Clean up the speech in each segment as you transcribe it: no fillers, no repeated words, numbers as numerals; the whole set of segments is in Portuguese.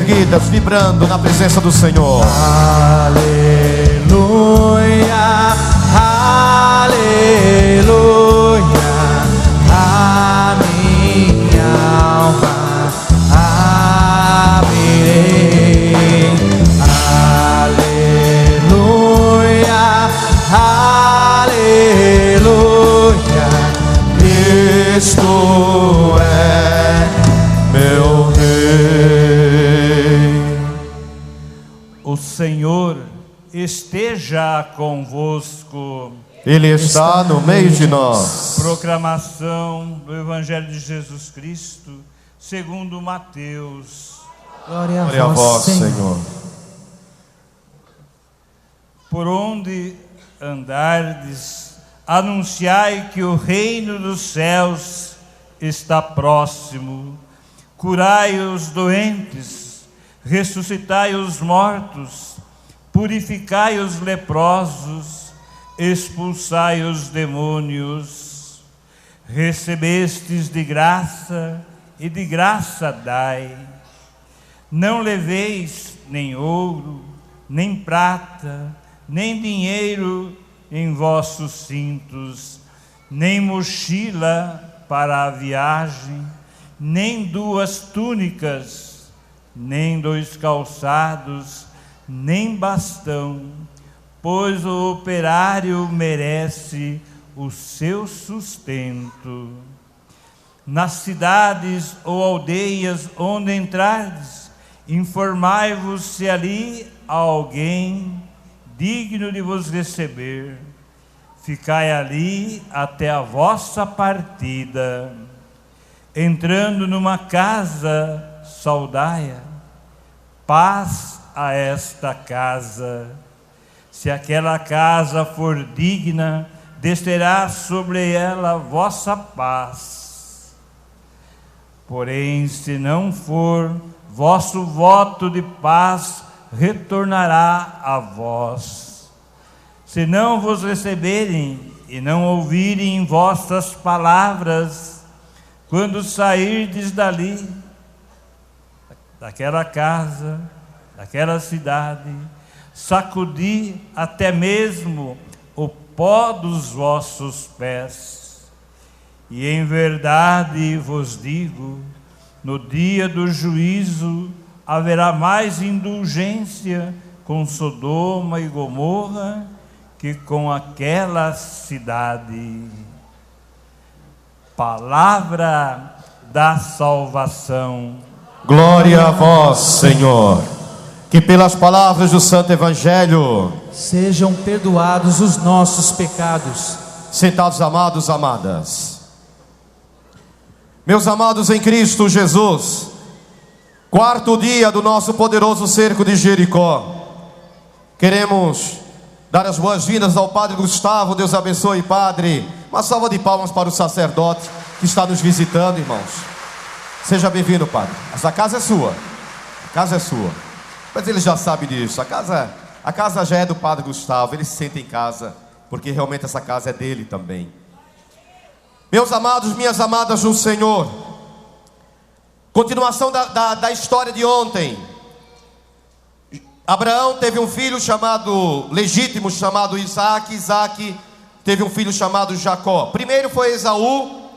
erguidas, vibrando na presença do Senhor. Aleluia, aleluia, a minha alma abrirei. Aleluia, aleluia, Cristo é meu Rei. O Senhor esteja convosco. Ele está no meio de nós. Proclamação do Evangelho de Jesus Cristo, segundo Mateus. Glória Glória a vós, Senhor. Por onde andardes, anunciai que o reino dos céus está próximo. Curai os doentes, ressuscitai os mortos, purificai os leprosos, expulsai os demônios. Recebestes de graça, e de graça dai. Não leveis nem ouro, nem prata, nem dinheiro em vossos cintos, nem mochila para a viagem, nem 2 túnicas, nem 2 calçados, nem bastão, pois o operário merece o seu sustento. Nas cidades ou aldeias onde entrardes, informai-vos se ali há alguém digno de vos receber. Ficai ali até a vossa partida. Entrando numa casa, saudai-a. Paz a esta casa. Se aquela casa for digna, descerá sobre ela vossa paz. Porém, se não for, vosso voto de paz retornará a vós. Se não vos receberem e não ouvirem vossas palavras, quando sairdes dali, daquela casa, daquela cidade, sacudi até mesmo o pó dos vossos pés. E em verdade vos digo, no dia do juízo haverá mais indulgência com Sodoma e Gomorra que com aquela cidade. Palavra da salvação. Glória a vós, Senhor. Que pelas palavras do Santo Evangelho sejam perdoados os nossos pecados. Sentados, amados, amadas. Meus amados em Cristo Jesus, 4º dia do nosso poderoso cerco de Jericó. Queremos dar as boas-vindas ao Padre Gustavo. Deus abençoe, Padre. Uma salva de palmas para o sacerdote que está nos visitando, irmãos. Seja bem-vindo, Padre. Essa casa é sua. A casa é sua. Mas ele já sabe disso. A casa já é do Padre Gustavo. Ele se sente em casa, porque realmente essa casa é dele também. Meus amados, minhas amadas no Senhor, continuação da história de ontem. Abraão teve um filho legítimo chamado Isaac. Isaac teve um filho chamado Jacó. Primeiro foi Esaú,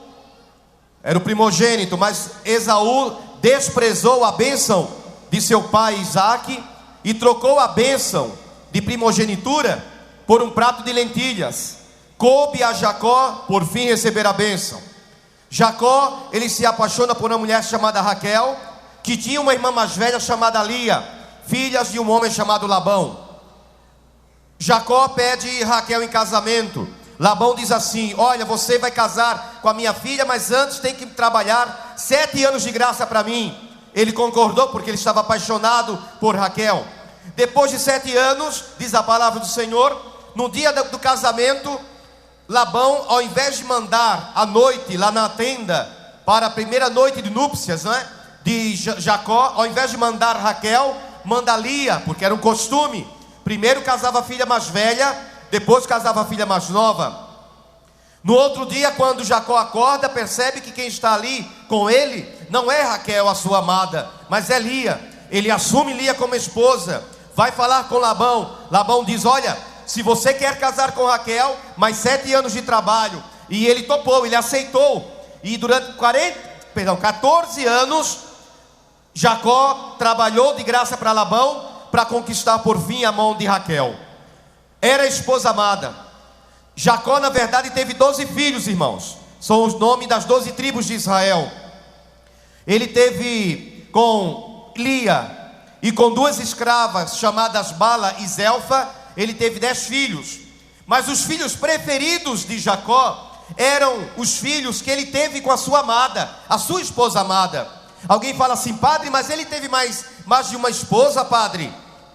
era o primogênito, mas Esaú desprezou a bênção de seu pai Isaac e trocou a bênção de primogenitura por um prato de lentilhas. Coube a Jacó, por fim, receber a bênção. Jacó, ele se apaixona por uma mulher chamada Raquel, que tinha uma irmã mais velha chamada Lia, filhas de um homem chamado Labão. Jacó pede Raquel em casamento. Labão diz assim: olha, você vai casar com a minha filha, mas antes tem que trabalhar 7 anos de graça para mim. Ele concordou porque ele estava apaixonado por Raquel. Depois de 7 anos, diz a palavra do Senhor, no dia do casamento, Labão, ao invés de mandar à noite lá na tenda para a primeira noite de núpcias, não é, de Jacó, ao invés de mandar Raquel, manda Lia, porque era um costume. Primeiro casava a filha mais velha, depois casava a filha mais nova. No outro dia, quando Jacó acorda, percebe que quem está ali com ele não é Raquel, a sua amada, mas é Lia. ele assume Lia como esposa, vai falar com Labão. Labão diz: olha, se você quer casar com Raquel, mais 7 anos de trabalho. E ele topou, ele aceitou. E durante 14 anos, Jacó trabalhou de graça para Labão, para conquistar por fim a mão de Raquel. Era a esposa amada. Jacó, na verdade, teve 12 filhos, irmãos. São os nomes das 12 tribos de Israel. Ele teve com Lia e com 2 escravas chamadas Bala e Zelfa, ele teve 10 filhos. Mas os filhos preferidos de Jacó eram os filhos que ele teve com a sua amada, a sua esposa amada. Alguém fala assim: padre, mas ele teve mais de uma esposa, padre.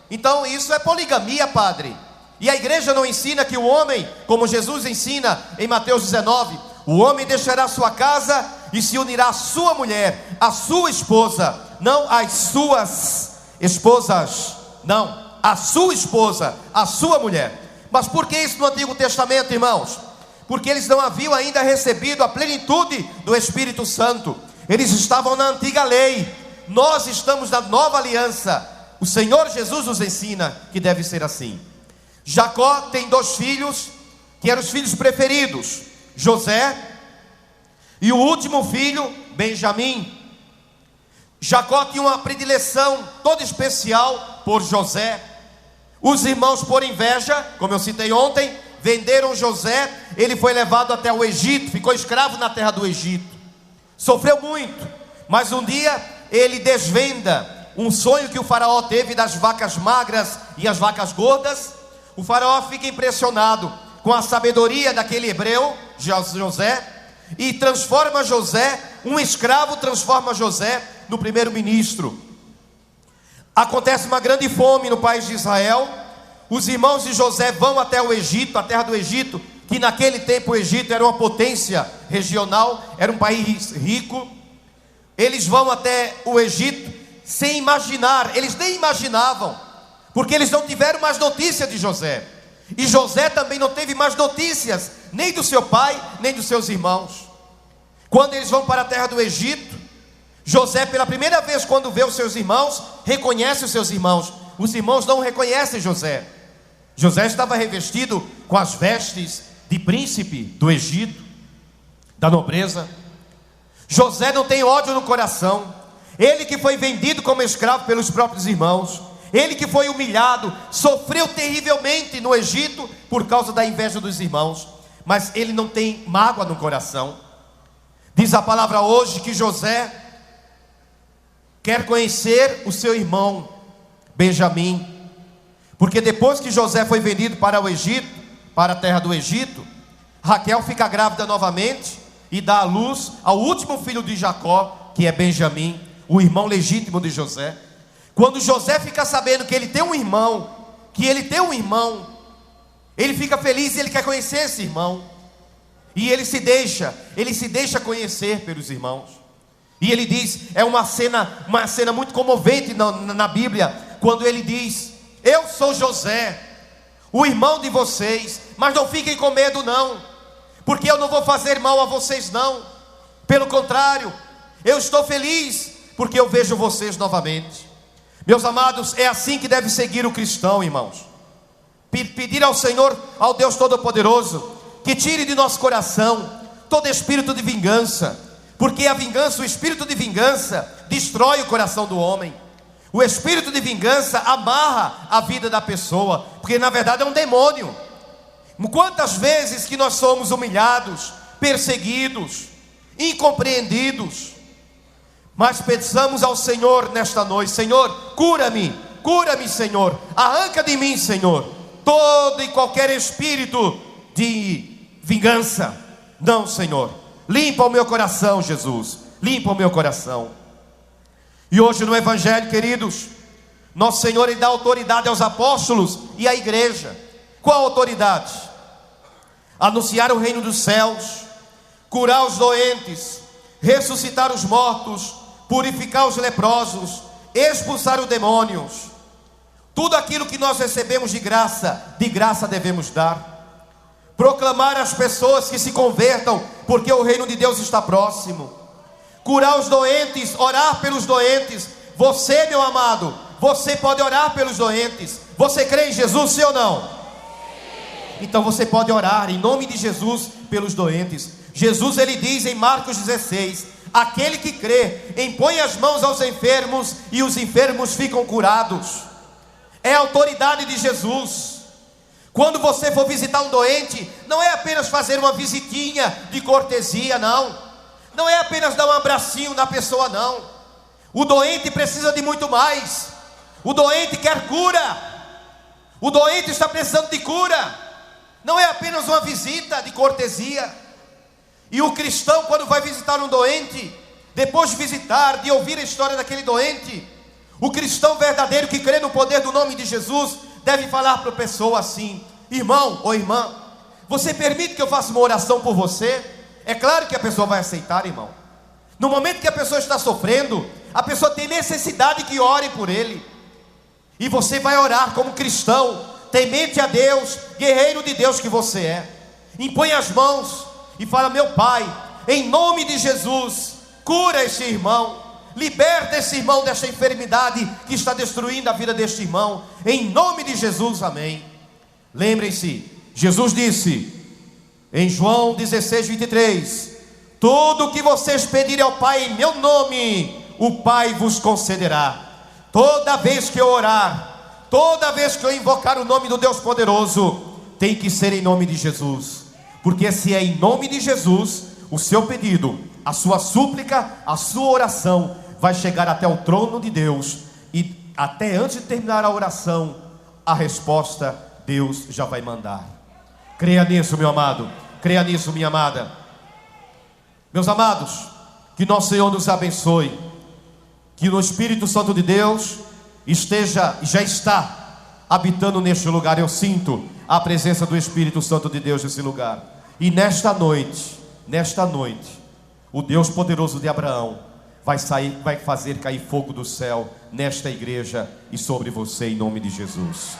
Então isso é poligamia, padre. E a igreja não ensina que o homem, como Jesus ensina em Mateus 19, o homem deixará sua casa e se unirá à sua mulher, à sua esposa, não às suas esposas, não, a sua esposa, a sua mulher. Mas por que isso no Antigo Testamento, irmãos? Porque eles não haviam ainda recebido a plenitude do Espírito Santo. Eles estavam na antiga lei. Nós estamos na nova aliança. O Senhor Jesus nos ensina que deve ser assim. Jacó tem 2 filhos, que eram os filhos preferidos, José, e o último filho, Benjamim. Jacó tinha uma predileção toda especial por José. Os irmãos, por inveja, como eu citei ontem, venderam José. Ele foi levado até o Egito, ficou escravo na terra do Egito, sofreu muito. Mas um dia ele desvenda um sonho que o faraó teve das vacas magras e as vacas gordas. O faraó fica impressionado com a sabedoria daquele hebreu, José, e transforma José, um escravo transforma José no primeiro-ministro. Acontece uma grande fome no país de Israel. Os irmãos de José vão até o Egito, a terra do Egito, que naquele tempo o Egito era uma potência regional, era um país rico. Eles vão até o Egito sem imaginar, eles nem imaginavam, porque eles não tiveram mais notícia de José. E José também não teve mais notícias, nem do seu pai, nem dos seus irmãos. Quando eles vão para a terra do Egito, José, pela primeira vez, quando vê os seus irmãos, reconhece os seus irmãos. Os irmãos não reconhecem José. José estava revestido com as vestes de príncipe do Egito, da nobreza. José não tem ódio no coração. Ele que foi vendido como escravo pelos próprios irmãos, ele que foi humilhado, sofreu terrivelmente no Egito por causa da inveja dos irmãos, mas ele não tem mágoa no coração. Diz a palavra hoje que José quer conhecer o seu irmão Benjamim, porque depois que José foi vendido para o Egito, para a terra do Egito, Raquel fica grávida novamente e dá à luz ao último filho de Jacó, que é Benjamim, o irmão legítimo de José. Quando José fica sabendo que ele tem um irmão, ele fica feliz e ele quer conhecer esse irmão. E ele se deixa conhecer pelos irmãos. E ele diz, é uma cena muito comovente na Bíblia, quando ele diz: eu sou José, o irmão de vocês, mas não fiquem com medo não, porque eu não vou fazer mal a vocês não. Pelo contrário, eu estou feliz, porque eu vejo vocês novamente. Meus amados, é assim que deve seguir o cristão, irmãos. Pedir ao Senhor, ao Deus Todo-Poderoso, que tire de nosso coração todo espírito de vingança, porque a vingança, o espírito de vingança destrói o coração do homem. O espírito de vingança amarra a vida da pessoa, porque na verdade é um demônio. Quantas vezes que nós somos humilhados, perseguidos, incompreendidos, mas pensamos ao Senhor nesta noite: Senhor, cura-me, Senhor, arranca de mim, Senhor, todo e qualquer espírito de vingança. Não, Senhor, limpa o meu coração, Jesus, limpa o meu coração. E hoje no Evangelho, queridos, nosso Senhor, Ele dá autoridade aos apóstolos e à igreja. Qual autoridade? Anunciar o reino dos céus, curar os doentes, ressuscitar os mortos, purificar os leprosos, expulsar os demônios. Tudo aquilo que nós recebemos de graça devemos dar. Proclamar às pessoas que se convertam, porque o reino de Deus está próximo. Curar os doentes, orar pelos doentes, Você, meu amado, você pode orar pelos doentes. Você crê em Jesus, sim ou não? Então você pode orar em nome de Jesus pelos doentes. Jesus, ele diz em Marcos 16: aquele que crê, impõe as mãos aos enfermos e os enfermos ficam curados. É a autoridade de Jesus. Quando você for visitar um doente, não é apenas fazer uma visitinha de cortesia, não. Não é apenas dar um abracinho na pessoa, não. O doente precisa de muito mais. O doente quer cura. O doente está precisando de cura. Não é apenas uma visita de cortesia. E o cristão, quando vai visitar um doente, depois de visitar, de ouvir a história daquele doente, o cristão verdadeiro que crê no poder do nome de Jesus, deve falar para a pessoa assim: irmão ou irmã, você permite que eu faça uma oração por você? É claro que a pessoa vai aceitar, irmão. No momento que a pessoa está sofrendo, a pessoa tem necessidade que ore por ele. E você vai orar como cristão, temente a Deus, guerreiro de Deus que você é. Impõe as mãos e fala: meu Pai, em nome de Jesus, cura este irmão, liberta esse irmão desta enfermidade que está destruindo a vida deste irmão, em nome de Jesus, amém. Lembrem-se, Jesus disse em João 16:23: tudo o que vocês pedirem ao Pai em meu nome, o Pai vos concederá. Toda vez que eu orar, toda vez que eu invocar o nome do Deus poderoso, tem que ser em nome de Jesus. Porque se é em nome de Jesus, o seu pedido, a sua súplica, a sua oração vai chegar até o trono de Deus. E até antes de terminar a oração, a resposta Deus já vai mandar. Creia nisso, meu amado. Creia nisso, minha amada. Meus amados, que nosso Senhor nos abençoe. Que no Espírito Santo de Deus já está habitando neste lugar. Eu sinto a presença do Espírito Santo de Deus nesse lugar. E nesta noite, o Deus poderoso de Abraão vai fazer cair fogo do céu nesta igreja e sobre você, em nome de Jesus.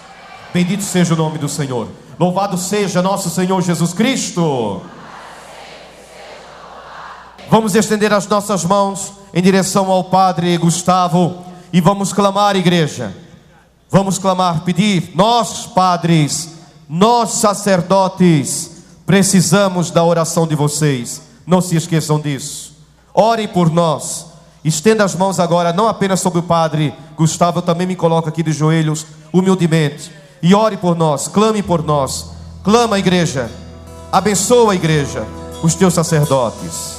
Bendito seja o nome do Senhor. Louvado seja nosso Senhor Jesus Cristo. Vamos estender as nossas mãos em direção ao Padre Gustavo e vamos clamar, igreja. Vamos clamar, pedir. Nós, padres, nós, sacerdotes, precisamos da oração de vocês. Não se esqueçam disso. Orem por nós. Estenda as mãos agora, não apenas sobre o Padre Gustavo, eu também me coloco aqui de joelhos, humildemente. E ore por nós, clame por nós. Clama, igreja. Abençoa, igreja, os teus sacerdotes.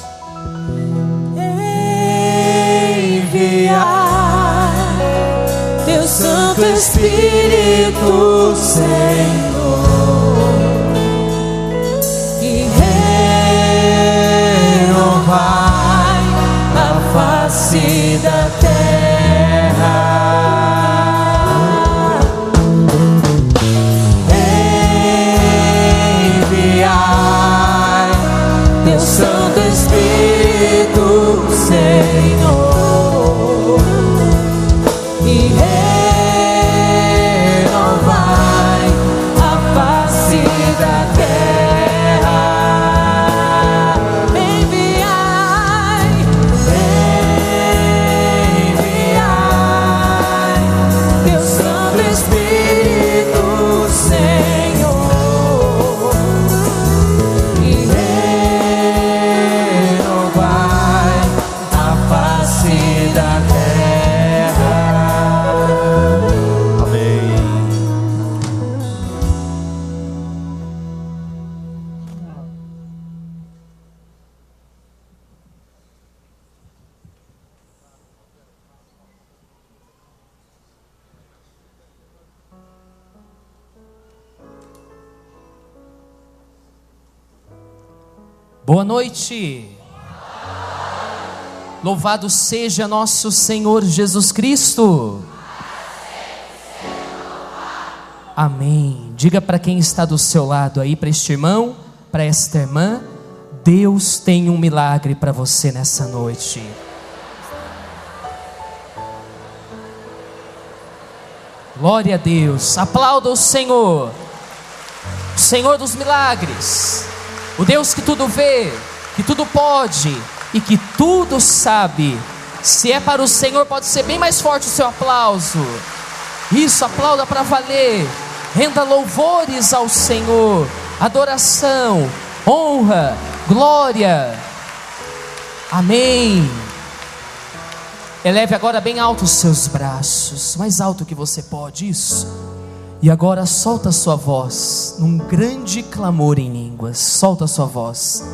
Enviar teu Santo Espírito, Senhor, e renovai a face da terra. Enviai teu Santo Espírito, Senhor, e renovai a face da terra. Enviai teu Santo Espírito, Senhor, e renovai a face da terra. Amém. Boa noite. Louvado seja nosso Senhor Jesus Cristo. Amém. Diga para quem está do seu lado aí, para este irmão, para esta irmã: Deus tem um milagre para você nessa noite. Glória a Deus. Aplauda o Senhor dos milagres, o Deus que tudo vê, que tudo pode e que tudo sabe. Se é para o Senhor, pode ser bem mais forte o seu aplauso. Isso, aplauda para valer. Renda louvores ao Senhor, adoração, honra, glória. Amém. Eleve agora bem alto os seus braços, mais alto que você pode, isso. E agora solta a sua voz, num grande clamor em línguas. Solta a sua voz.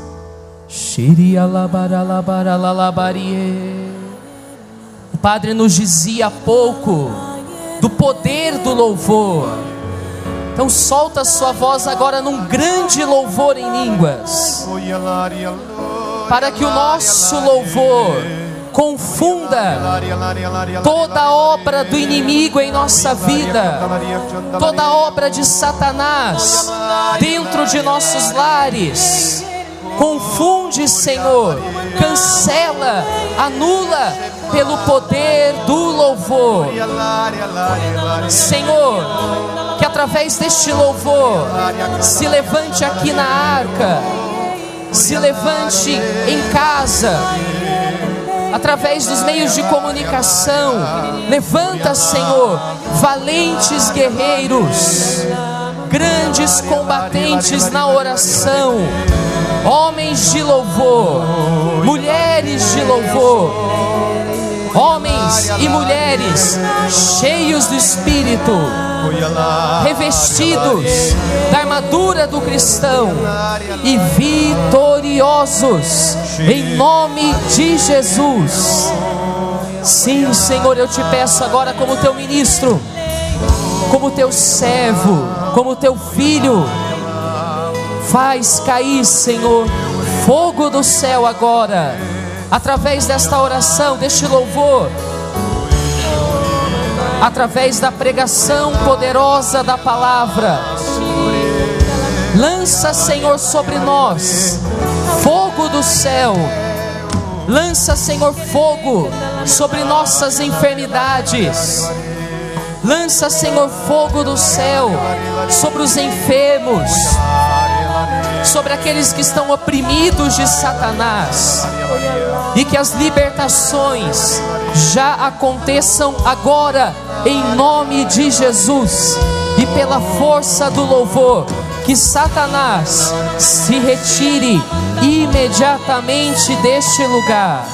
O Padre nos dizia há pouco do poder do louvor. Então solta a sua voz agora num grande louvor em línguas, para que o nosso louvor confunda toda a obra do inimigo em nossa vida, toda a obra de Satanás dentro de nossos lares. Confunde, Senhor, cancela, anula pelo poder do louvor. Senhor, que através deste louvor se levante aqui na arca, se levante em casa, através dos meios de comunicação. Levanta, Senhor, valentes guerreiros, grandes combatentes na oração, homens de louvor, mulheres de louvor, homens e mulheres cheios do Espírito, revestidos da armadura do cristão e vitoriosos em nome de Jesus. Sim, Senhor, eu te peço agora, como teu ministro, como teu servo, como teu filho, faz cair, Senhor, fogo do céu agora, através desta oração, deste louvor, através da pregação poderosa da palavra. Lança, Senhor, sobre nós fogo do céu. Lança, Senhor, fogo sobre nossas enfermidades. Lança, Senhor, fogo do céu sobre os enfermos, sobre aqueles que estão oprimidos de Satanás, e que as libertações já aconteçam agora, em nome de Jesus. E pela força do louvor, que Satanás se retire imediatamente deste lugar,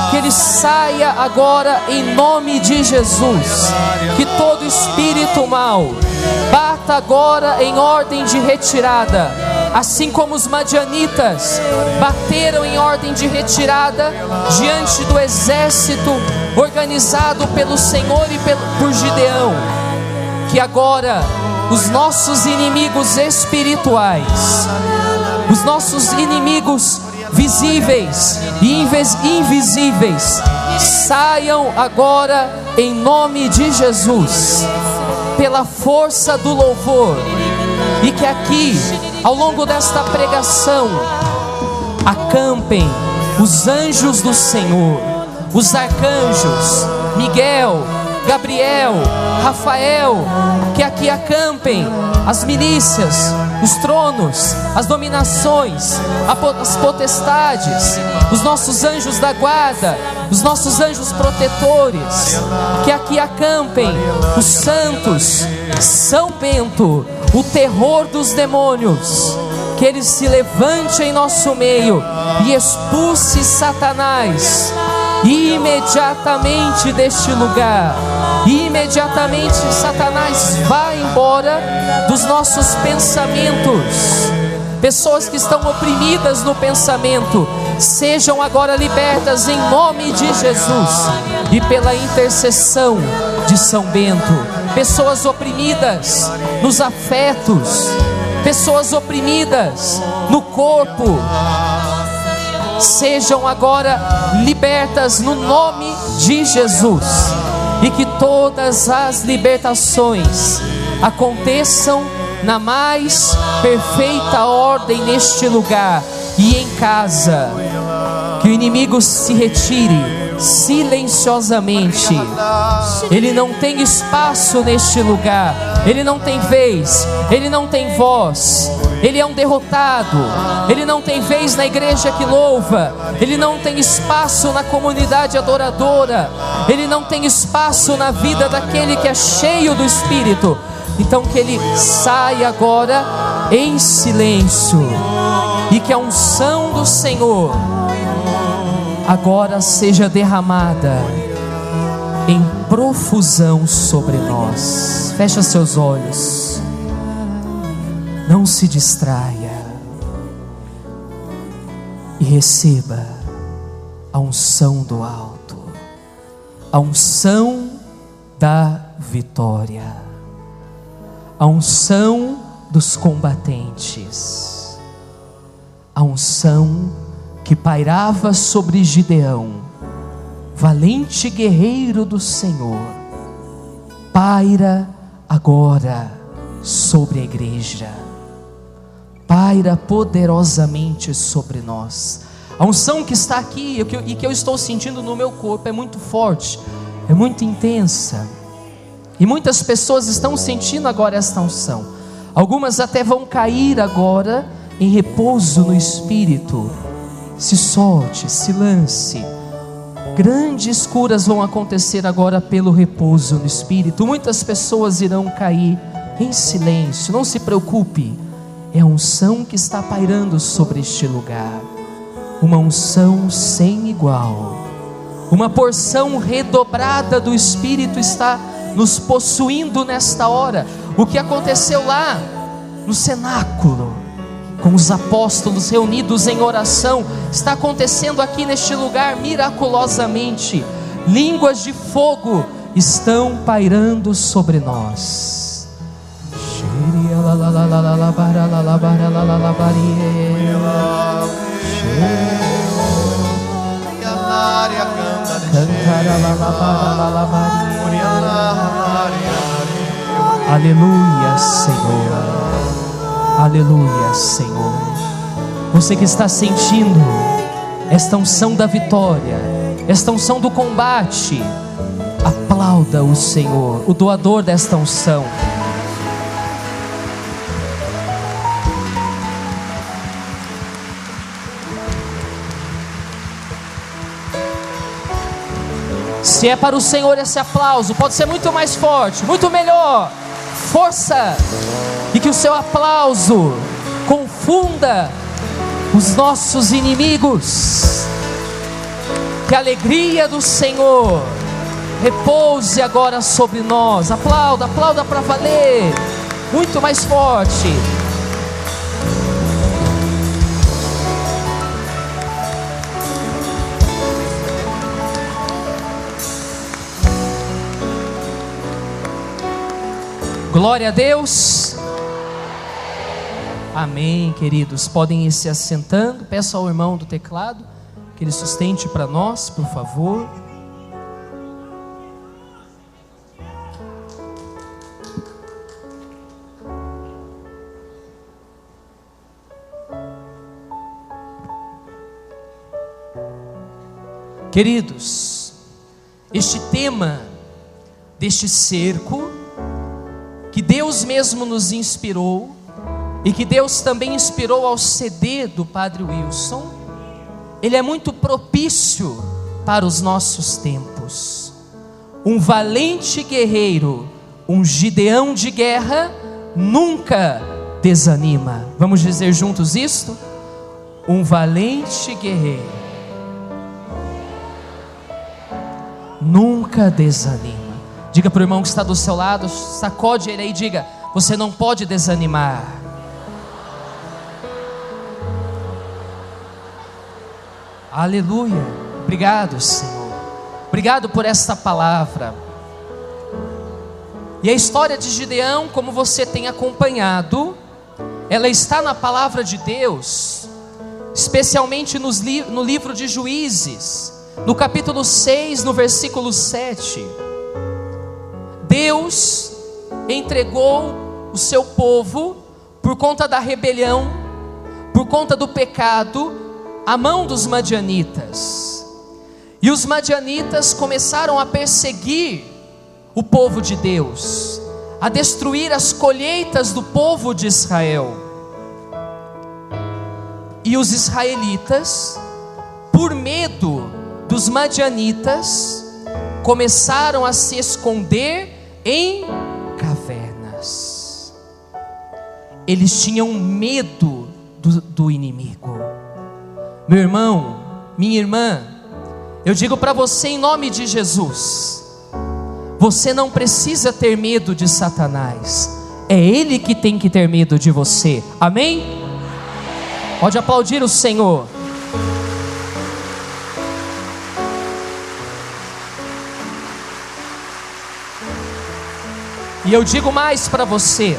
que ele saia agora em nome de Jesus. Que todo espírito mau bata agora em ordem de retirada, assim como os madianitas bateram em ordem de retirada diante do exército organizado pelo Senhor e por Gideão. Que agora os nossos inimigos espirituais, os nossos inimigos visíveis e invisíveis, saiam agora em nome de Jesus, pela força do louvor. E que aqui, ao longo desta pregação, acampem os anjos do Senhor, os arcanjos Miguel, Gabriel, Rafael, que aqui acampem as milícias, os tronos, as dominações, as potestades, os nossos anjos da guarda, os nossos anjos protetores, que aqui acampem os santos, São Bento, o terror dos demônios, que ele se levante em nosso meio e expulse Satanás imediatamente deste lugar. Imediatamente Satanás vai embora dos nossos pensamentos. Pessoas que estão oprimidas no pensamento, sejam agora libertas em nome de Jesus e pela intercessão de São Bento. Pessoas oprimidas nos afetos, pessoas oprimidas no corpo, sejam agora libertas no nome de Jesus. E que todas as libertações aconteçam na mais perfeita ordem neste lugar e em casa. Que o inimigo se retire silenciosamente. Ele não tem espaço neste lugar, ele não tem vez, ele não tem voz, ele é um derrotado, ele não tem vez na igreja que louva, ele não tem espaço na comunidade adoradora, ele não tem espaço na vida daquele que é cheio do Espírito. Então que ele saia agora em silêncio, e que a unção do Senhor agora seja derramada em profusão sobre nós. Fecha seus olhos, não se distraia e receba a unção do alto, a unção da vitória, a unção dos combatentes, a unção que pairava sobre Gideão, valente guerreiro do Senhor, paira agora sobre a igreja, paira poderosamente sobre nós. A unção que está aqui e que eu estou sentindo no meu corpo é muito forte, é muito intensa, e muitas pessoas estão sentindo agora esta unção. Algumas até vão cair agora em repouso no Espírito. Se solte, se lance. Grandes curas vão acontecer agora pelo repouso no Espírito. Muitas pessoas irão cair em silêncio. Não se preocupe, é a unção que está pairando sobre este lugar, uma unção sem igual. Uma porção redobrada do Espírito está nos possuindo nesta hora. O que aconteceu lá no cenáculo, com os apóstolos reunidos em oração, está acontecendo aqui neste lugar miraculosamente. Línguas de fogo estão pairando sobre nós. Aleluia, Senhor. Aleluia, Senhor. Você que está sentindo esta unção da vitória, esta unção do combate, aplauda o Senhor, o doador desta unção. Se é para o Senhor esse aplauso, pode ser muito mais forte, muito melhor. Força, e que o seu aplauso confunda os nossos inimigos. Que a alegria do Senhor repouse agora sobre nós. Aplauda, aplauda para valer, muito mais forte. Glória a Deus. Amém, queridos. Podem ir se assentando. Peço ao irmão do teclado que ele sustente para nós, por favor. Queridos, este tema deste cerco, que Deus mesmo nos inspirou, e que Deus também inspirou ao CD do Padre Wilson, ele é muito propício para os nossos tempos. Um valente guerreiro, um Gideão de guerra, nunca desanima. Vamos dizer juntos isto? Um valente guerreiro nunca desanima. Diga para o irmão que está do seu lado, sacode ele aí e diga: você não pode desanimar. Aleluia. Obrigado, Senhor. Obrigado por esta palavra. E a história de Gideão, como você tem acompanhado, ela está na palavra de Deus, especialmente no livro de Juízes, no capítulo 6, no versículo 7. Deus entregou o seu povo, por conta da rebelião, por conta do pecado, à mão dos madianitas. E os madianitas começaram a perseguir o povo de Deus, a destruir as colheitas do povo de Israel. E os israelitas, por medo dos madianitas, começaram a se esconder em cavernas. Eles tinham medo do inimigo. Meu irmão, minha irmã, eu digo para você em nome de Jesus: você não precisa ter medo de Satanás, é ele que tem que ter medo de você. Amém? Pode aplaudir o Senhor. E eu digo mais para você: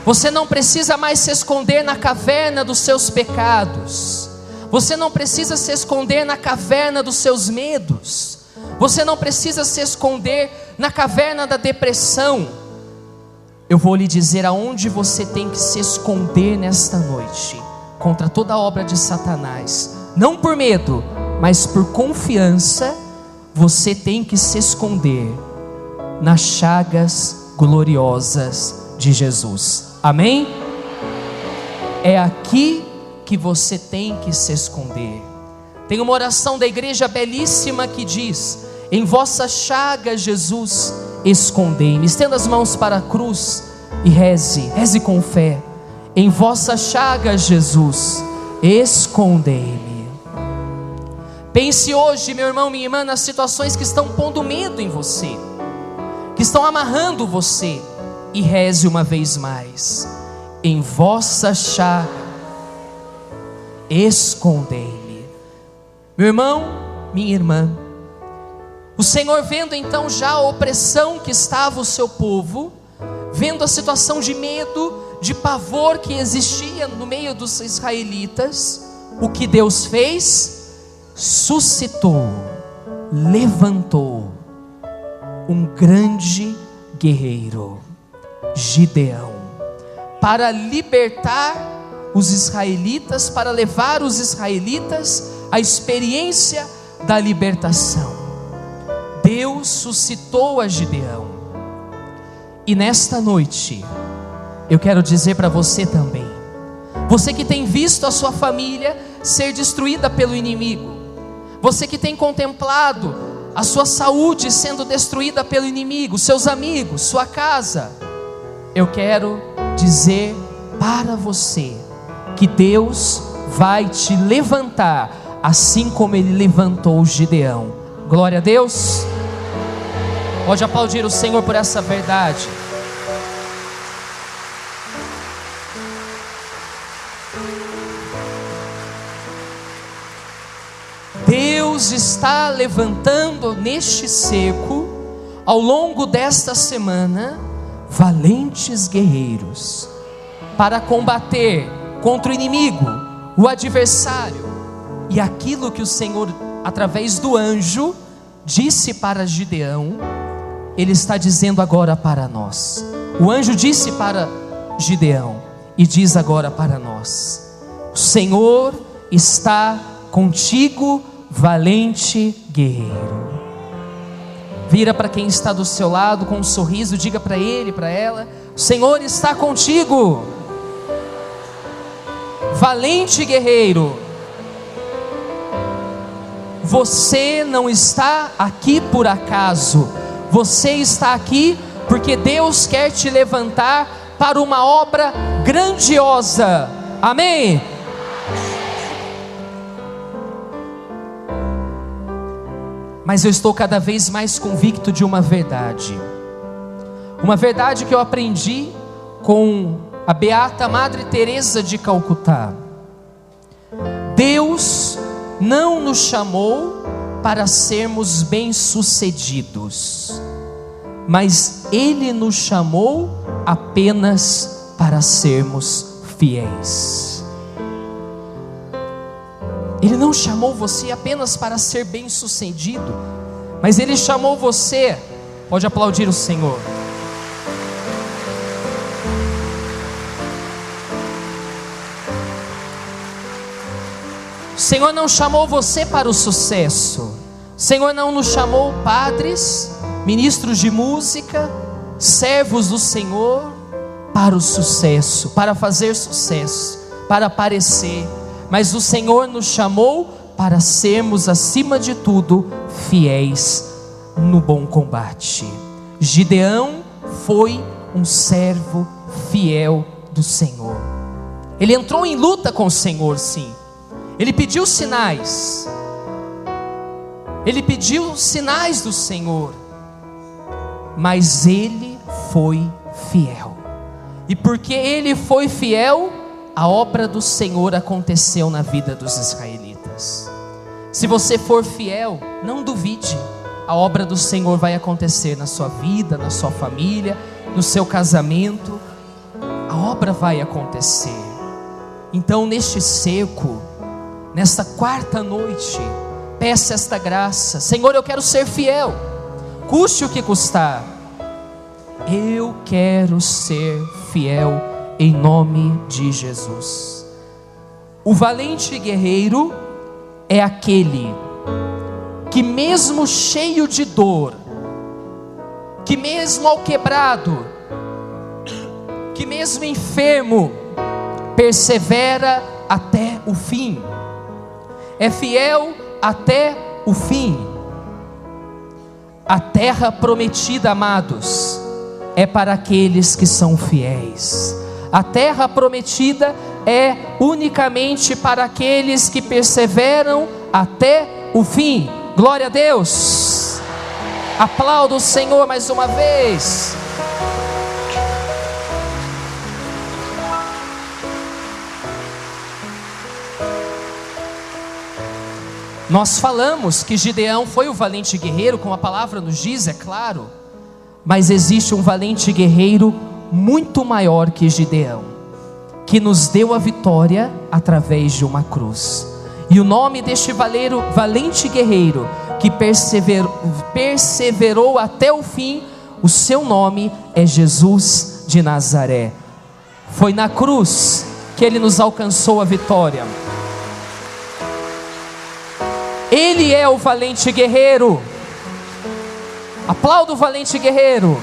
você não precisa mais se esconder na caverna dos seus pecados, você não precisa se esconder na caverna dos seus medos, você não precisa se esconder na caverna da depressão. Eu vou lhe dizer aonde você tem que se esconder nesta noite, contra toda a obra de Satanás. Não por medo, mas por confiança. Você tem que se esconder nas chagas gloriosas de Jesus. Amém? É aqui que você tem que se esconder. Tem uma oração da igreja belíssima que diz: em vossa chaga, Jesus, escondei-me. Estenda as mãos para a cruz e reze com fé. Em vossa chaga, Jesus, escondei-me. Pense hoje, meu irmão, minha irmã, nas situações que estão pondo medo em você, que estão amarrando você, e reze uma vez mais: em vossa chaga, escondei-me. Meu irmão, minha irmã, o Senhor, vendo então já a opressão que estava o seu povo, vendo a situação de medo, de pavor que existia no meio dos israelitas, o que Deus fez? Suscitou, levantou um grande guerreiro, Gideão, para libertar os israelitas, para levar os israelitas à experiência da libertação. Deus suscitou a Gideão. E nesta noite eu quero dizer para você também, você que tem visto a sua família ser destruída pelo inimigo, você que tem contemplado a sua saúde sendo destruída pelo inimigo, seus amigos, sua casa, eu quero dizer para você que Deus vai te levantar, assim como Ele levantou Gideão. Glória a Deus. Pode aplaudir o Senhor por essa verdade. Deus está levantando neste cerco, ao longo desta semana, valentes guerreiros, para combater contra o inimigo, o adversário, e aquilo que o Senhor, através do anjo, disse para Gideão, Ele está dizendo agora para nós. O anjo disse para Gideão, e diz agora para nós: o Senhor está contigo, valente guerreiro. Vira para quem está do seu lado com um sorriso, diga para ele, para ela: o Senhor está contigo, valente guerreiro. Você não está aqui por acaso, você está aqui porque Deus quer te levantar para uma obra grandiosa. Amém? Mas eu estou cada vez mais convicto de uma verdade que eu aprendi com a beata Madre Teresa de Calcutá. Deus não nos chamou para sermos bem-sucedidos, mas Ele nos chamou apenas para sermos fiéis. Ele não chamou você apenas para ser bem-sucedido, mas Ele chamou você, pode aplaudir o Senhor, o Senhor não chamou você para o sucesso, O Senhor não nos chamou padres, ministros de música, servos do Senhor para o sucesso, para fazer sucesso, para aparecer, mas o Senhor nos chamou para sermos, acima de tudo, fiéis no bom combate. Gideão foi um servo fiel do Senhor. Ele entrou em luta com o Senhor, sim. Ele pediu sinais. Ele pediu sinais do Senhor, mas ele foi fiel. E porque ele foi fiel, a obra do Senhor aconteceu na vida dos israelitas. Se você for fiel, não duvide, a obra do Senhor vai acontecer na sua vida, na sua família, no seu casamento. A obra vai acontecer. Então, neste cerco, nesta quarta noite, peça esta graça: Senhor, eu quero ser fiel, custe o que custar. Eu quero ser fiel em nome de Jesus. O valente guerreiro é aquele que, mesmo cheio de dor, que mesmo ao quebrado, que mesmo enfermo, persevera até o fim. É fiel até o fim. A terra prometida, amados, é para aqueles que são fiéis. A terra prometida é unicamente para aqueles que perseveram até o fim. Glória a Deus. Aplauda o Senhor mais uma vez. Nós falamos que Gideão foi o valente guerreiro, como a palavra nos diz, é claro. Mas existe um valente guerreiro muito maior que Gideão, que nos deu a vitória através de uma cruz. E o nome deste valente guerreiro que perseverou até o fim, o seu nome é Jesus de Nazaré. Foi na cruz que ele nos alcançou a vitória. Ele é o valente guerreiro. Aplauda o valente guerreiro.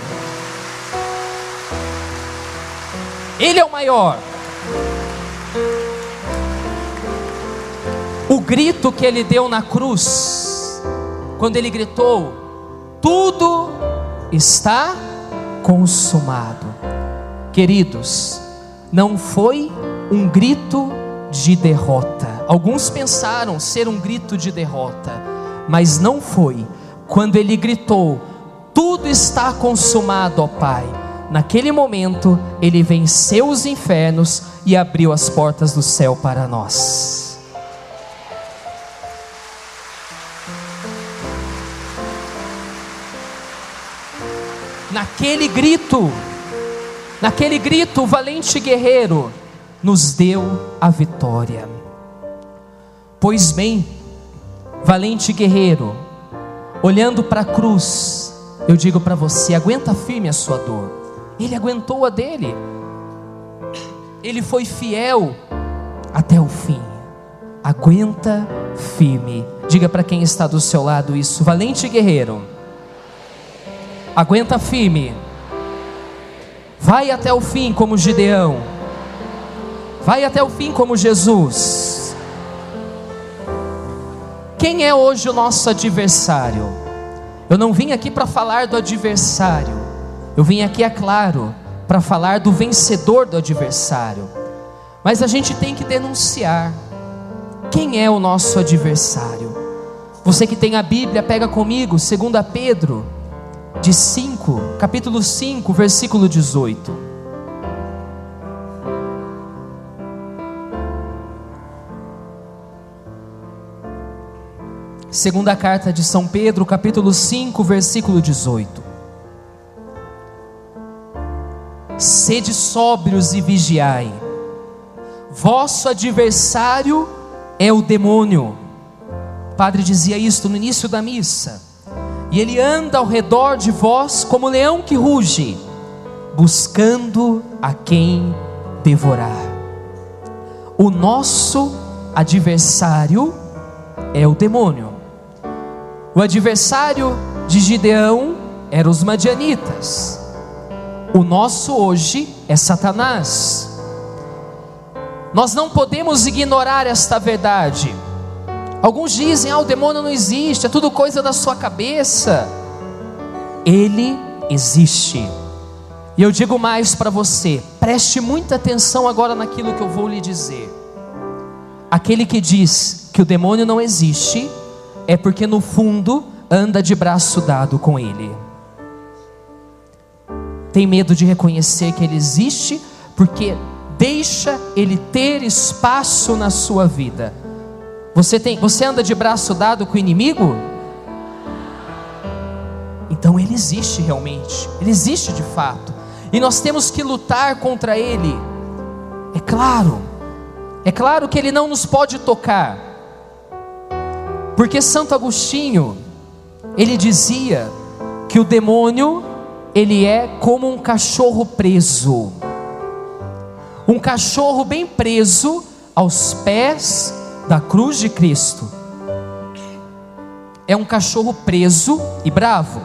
Ele é o maior. O grito que ele deu na cruz, quando ele gritou: tudo está consumado. Queridos, não foi um grito de derrota. Alguns pensaram ser um grito de derrota, mas não foi. Quando ele gritou: tudo está consumado, ó Pai, naquele momento ele venceu os infernos e abriu as portas do céu para nós. Naquele grito, o valente guerreiro nos deu a vitória. Pois bem, valente guerreiro, olhando para a cruz, eu digo para você: aguenta firme a sua dor. Ele aguentou a dele. Ele foi fiel até o fim. Aguenta firme. Diga para quem está do seu lado isso: valente guerreiro, aguenta firme. Vai até o fim como Gideão. Vai até o fim como Jesus. Quem é hoje o nosso adversário? Eu não vim aqui para falar do adversário. Eu vim aqui, é claro, para falar do vencedor do adversário. Mas a gente tem que denunciar quem é o nosso adversário. Você que tem a Bíblia, pega comigo 2 Pedro capítulo 5, versículo 18. Segunda carta de São Pedro, capítulo 5, versículo 18. Sede sóbrios e vigiai. Vosso adversário é o demônio. O padre dizia isto no início da missa. E ele anda ao redor de vós como leão que ruge, buscando a quem devorar. O nosso adversário é o demônio. O adversário de Gideão eram os madianitas. O nosso hoje é Satanás. Nós não podemos ignorar esta verdade. Alguns dizem: o demônio não existe, é tudo coisa da sua cabeça. Ele existe. E eu digo mais para você, preste muita atenção agora naquilo que eu vou lhe dizer. Aquele que diz que o demônio não existe, é porque no fundo anda de braço dado com ele. Tem medo de reconhecer que ele existe, porque deixa ele ter espaço na sua vida. Você anda de braço dado com o inimigo? Então ele existe realmente, ele existe de fato, e nós temos que lutar contra ele. É claro que ele não nos pode tocar, porque Santo Agostinho, ele dizia que o demônio, ele é como um cachorro preso, um cachorro bem preso aos pés da cruz de Cristo. É um cachorro preso e bravo.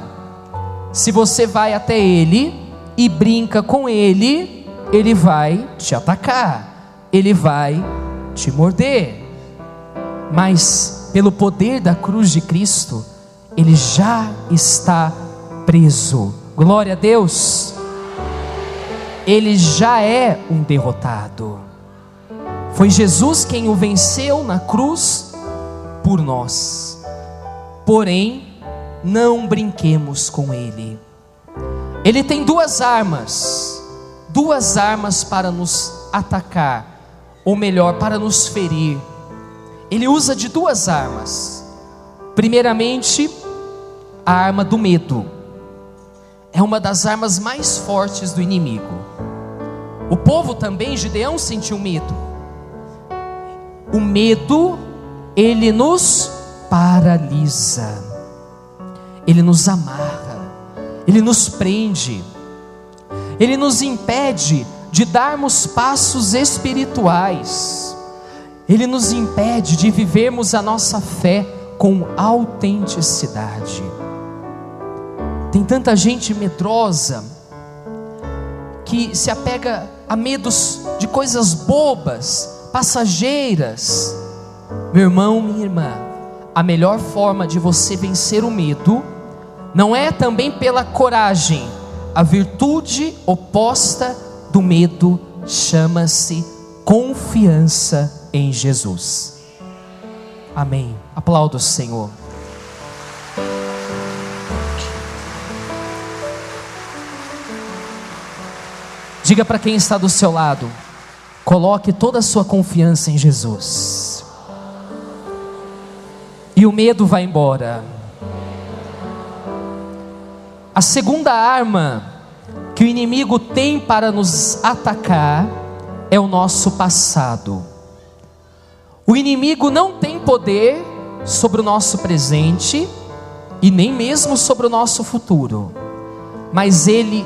Se você vai até ele e brinca com ele, ele vai te atacar, ele vai te morder. Mas pelo poder da cruz de Cristo, ele já está preso. Glória a Deus. Ele já é um derrotado. Foi Jesus quem o venceu na cruz por nós. Porém, não brinquemos com ele. Ele tem duas armas para nos atacar, ou melhor, para nos ferir. Ele usa de duas armas. Primeiramente, a arma do medo. É uma das armas mais fortes do inimigo. O povo também, Gideão, sentiu medo. O medo, ele nos paralisa, ele nos amarra, ele nos prende, ele nos impede de darmos passos espirituais, ele nos impede de vivermos a nossa fé com autenticidade. Tem tanta gente medrosa que se apega a medos de coisas bobas, passageiras. Meu irmão, minha irmã, a melhor forma de você vencer o medo não é também pela coragem. A virtude oposta do medo chama-se confiança em Jesus. Amém. Aplauda o Senhor. Diga para quem está do seu lado: coloque toda a sua confiança em Jesus, e o medo vai embora. A segunda arma que o inimigo tem para nos atacar é o nosso passado. O inimigo não tem poder sobre o nosso presente e nem mesmo sobre o nosso futuro, mas ele,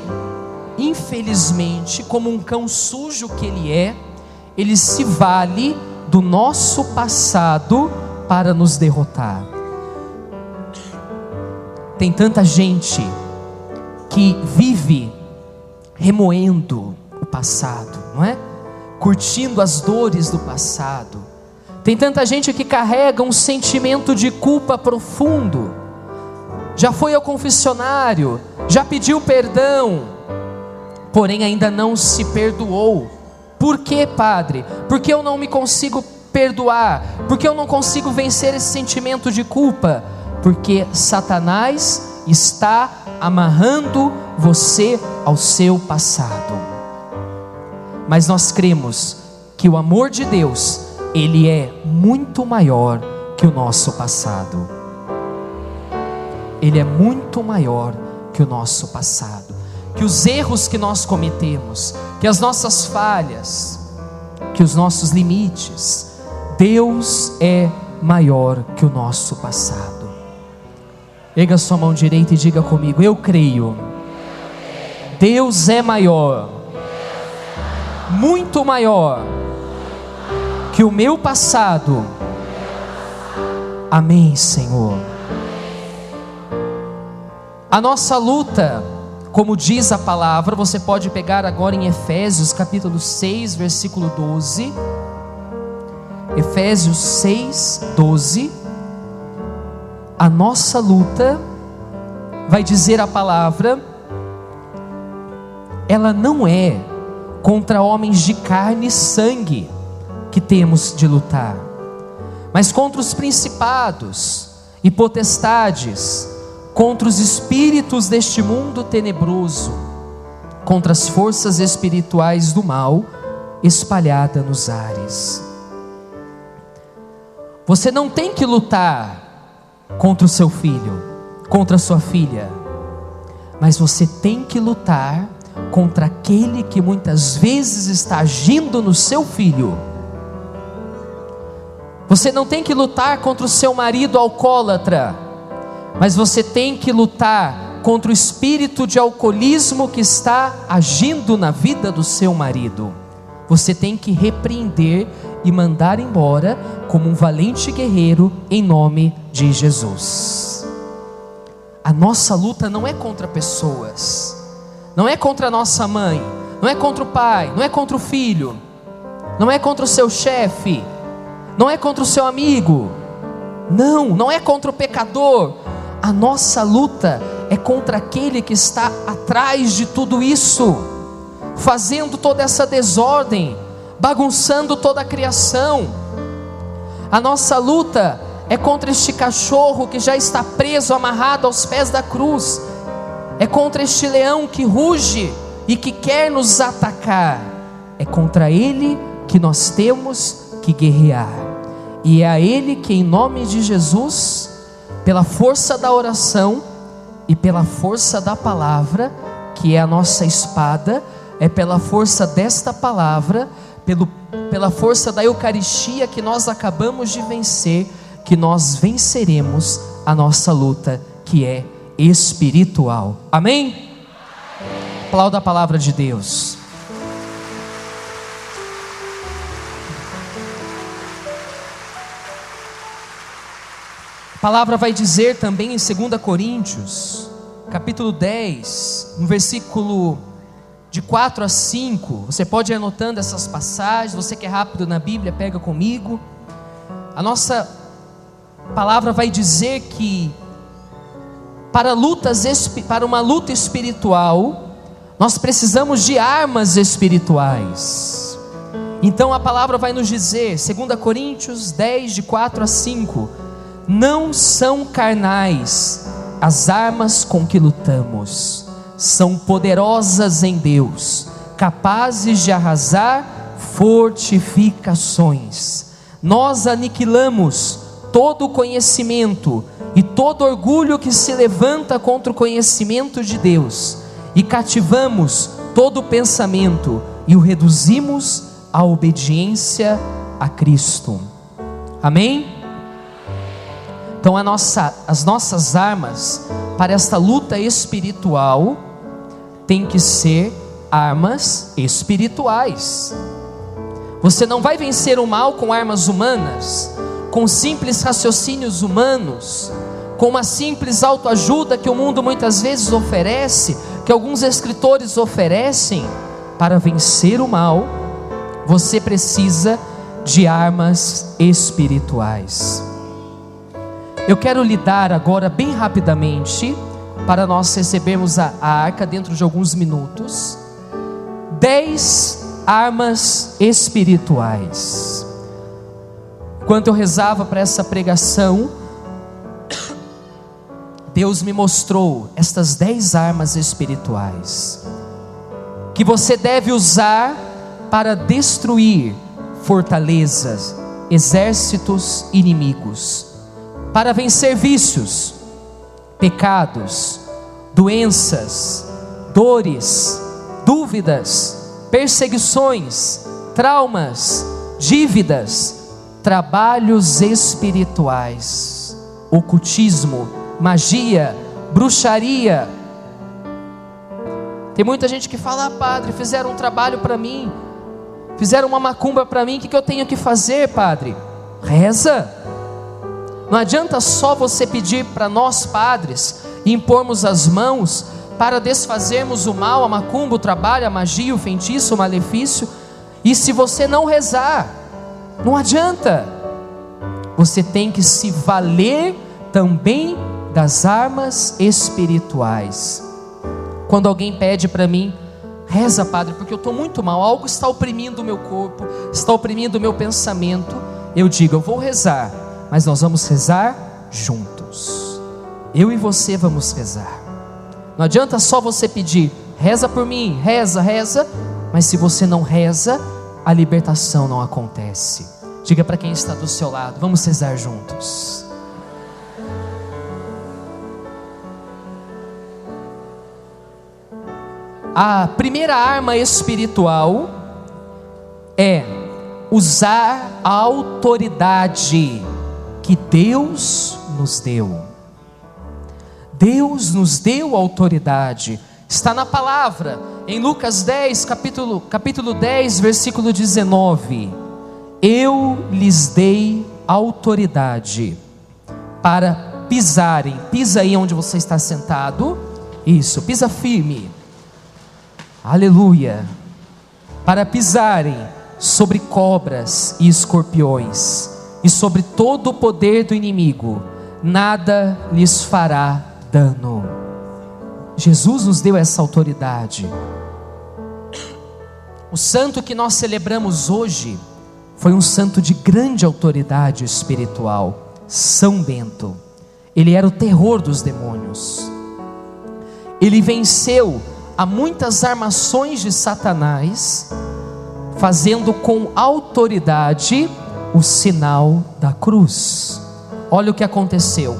infelizmente, como um cão sujo que ele se vale do nosso passado para nos derrotar. Tem tanta gente que vive remoendo o passado, não é? Curtindo as dores do passado. Tem tanta gente que carrega um sentimento de culpa profundo. Já foi ao confessionário, já pediu perdão, porém ainda não se perdoou. Por quê, padre? Porque eu não me consigo perdoar? Porque eu não consigo vencer esse sentimento de culpa? Porque Satanás está amarrando você ao seu passado. Mas nós cremos que o amor de Deus, ele é muito maior que o nosso passado. Ele é muito maior que o nosso passado, que os erros que nós cometemos, que as nossas falhas, que os nossos limites. Deus é maior que o nosso passado. Erga sua mão direita e diga comigo: eu creio. Deus é maior, muito maior que o meu passado. Amém, Senhor. A nossa luta, como diz a palavra, você pode pegar agora em Efésios capítulo 6, versículo 12. Efésios 6, 12. A nossa luta, vai dizer a palavra, ela não é contra homens de carne e sangue que temos de lutar, mas contra os principados e potestades, contra os espíritos deste mundo tenebroso, contra as forças espirituais do mal espalhadas nos ares. Você não tem que lutar contra o seu filho, contra a sua filha, mas você tem que lutar contra aquele que muitas vezes está agindo no seu filho. Você não tem que lutar contra o seu marido alcoólatra, mas você tem que lutar contra o espírito de alcoolismo que está agindo na vida do seu marido. Você tem que repreender e mandar embora como um valente guerreiro em nome de Jesus. A nossa luta não é contra pessoas, não é contra a nossa mãe, não é contra o pai, não é contra o filho, não é contra o seu chefe, não é contra o seu amigo, não é contra o pecador. A nossa luta é contra aquele que está atrás de tudo isso, fazendo toda essa desordem, bagunçando toda a criação. A nossa luta é contra este cachorro que já está preso, amarrado aos pés da cruz. É contra este leão que ruge e que quer nos atacar. É contra ele que nós temos que guerrear. E é a ele que, em nome de Jesus, pela força da oração e pela força da palavra, que é a nossa espada, é pela força desta palavra, pela força da Eucaristia que nós acabamos de vencer, que nós venceremos a nossa luta, que é espiritual. Amém? Aplauda a palavra de Deus. A palavra vai dizer também em 2 Coríntios, capítulo 10, no versículo de 4 a 5, você pode ir anotando essas passagens, você que é rápido na Bíblia, pega comigo. A nossa palavra vai dizer que para uma luta espiritual, nós precisamos de armas espirituais. Então a palavra vai nos dizer, 2 Coríntios 10, de 4 a 5, não são carnais as armas com que lutamos, são poderosas em Deus, capazes de arrasar fortificações. Nós aniquilamos todo conhecimento e todo orgulho que se levanta contra o conhecimento de Deus, e cativamos todo pensamento e o reduzimos à obediência a Cristo. Amém? Então as nossas armas para esta luta espiritual tem que ser armas espirituais. Você não vai vencer o mal com armas humanas, com simples raciocínios humanos, com uma simples autoajuda que o mundo muitas vezes oferece, que alguns escritores oferecem. Para vencer o mal, você precisa de armas espirituais. Eu quero lhe dar agora bem rapidamente, para nós recebermos a arca dentro de alguns minutos, 10 armas espirituais. Enquanto eu rezava para essa pregação, Deus me mostrou estas 10 armas espirituais, que você deve usar para destruir fortalezas, exércitos inimigos, para vencer vícios, pecados, doenças, dores, dúvidas, perseguições, traumas, dívidas, trabalhos espirituais, ocultismo, magia, bruxaria. Tem muita gente que fala: padre, fizeram um trabalho para mim, fizeram uma macumba para mim, o que eu tenho que fazer, padre? Reza. Não adianta só você pedir para nós padres e impormos as mãos para desfazermos o mal, a macumba, o trabalho, a magia, o feitiço, o malefício. E se você não rezar, não adianta. Você tem que se valer também das armas espirituais. Quando alguém pede para mim: reza, padre, porque eu estou muito mal, algo está oprimindo o meu corpo, está oprimindo o meu pensamento, eu digo: eu vou rezar, mas nós vamos rezar juntos. Eu e você vamos rezar. Não adianta só você pedir: reza por mim, reza, reza, mas se você não reza, a libertação não acontece. Diga para quem está do seu lado: vamos rezar juntos. A primeira arma espiritual é usar a autoridade que Deus nos deu. Deus nos deu autoridade. Está na palavra, em Lucas 10, capítulo 10, versículo 19. Eu lhes dei autoridade para pisarem. Pisa aí onde você está sentado. Isso, pisa firme. Aleluia. Para pisarem sobre cobras e escorpiões, e sobre todo o poder do inimigo, nada lhes fará dano. Jesus nos deu essa autoridade. O santo que nós celebramos hoje foi um santo de grande autoridade espiritual, São Bento. Ele era o terror dos demônios. Ele venceu a muitas armações de Satanás, fazendo com autoridade o sinal da cruz. Olha o que aconteceu.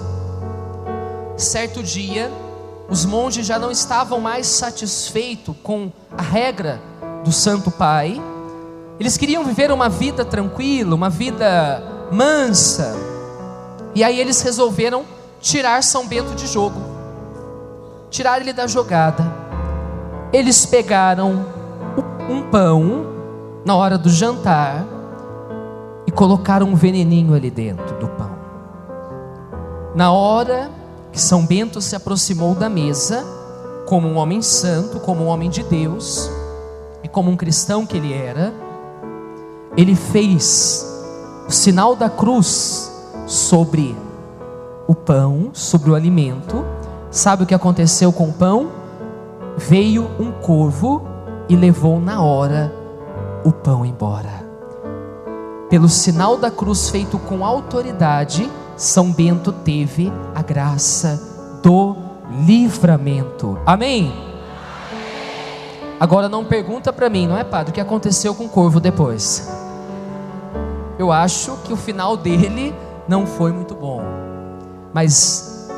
Certo dia, os monges já não estavam mais satisfeitos com a regra do Santo Pai. Eles queriam viver uma vida tranquila, uma vida mansa. E aí eles resolveram tirar São Bento de jogo, tirar ele da jogada. Eles pegaram um pão na hora do jantar e colocaram um veneninho ali dentro do pão. Na hora que São Bento se aproximou da mesa, como um homem santo, como um homem de Deus e como um cristão que ele era, ele fez o sinal da cruz sobre o pão, sobre o alimento. Sabe o que aconteceu com o pão? Veio um corvo e levou na hora o pão embora. Pelo sinal da cruz feito com autoridade, São Bento teve a graça do livramento. Amém? Agora não pergunta para mim, não é, padre, o que aconteceu com o corvo depois. Eu acho que o final dele não foi muito bom, mas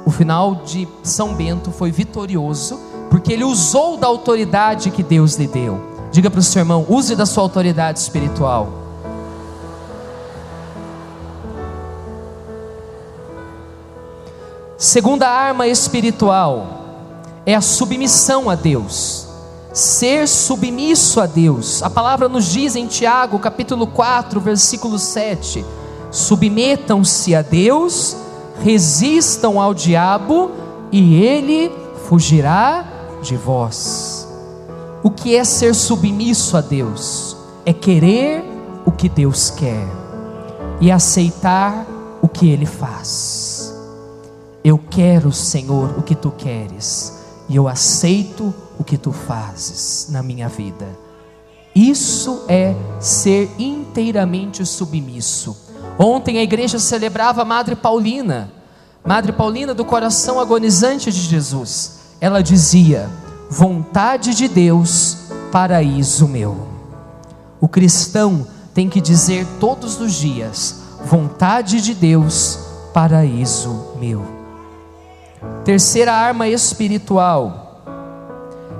o final de São Bento foi vitorioso, porque ele usou da autoridade que Deus lhe deu. Diga para o seu irmão: use da sua autoridade espiritual. Segunda arma espiritual é a submissão a Deus. Ser submisso a Deus. A palavra nos diz em Tiago, capítulo 4, versículo 7: submetam-se a Deus, resistam ao diabo, e ele fugirá de vós. O que é ser submisso a Deus? É querer o que Deus quer e aceitar o que Ele faz. Eu quero, Senhor, o que Tu queres, e eu aceito o que Tu fazes na minha vida. Isso é ser inteiramente submisso. Ontem a igreja celebrava a Madre Paulina do coração agonizante de Jesus. Ela dizia: vontade de Deus, paraíso meu. O cristão tem que dizer todos os dias: vontade de Deus, paraíso meu. Terceira arma espiritual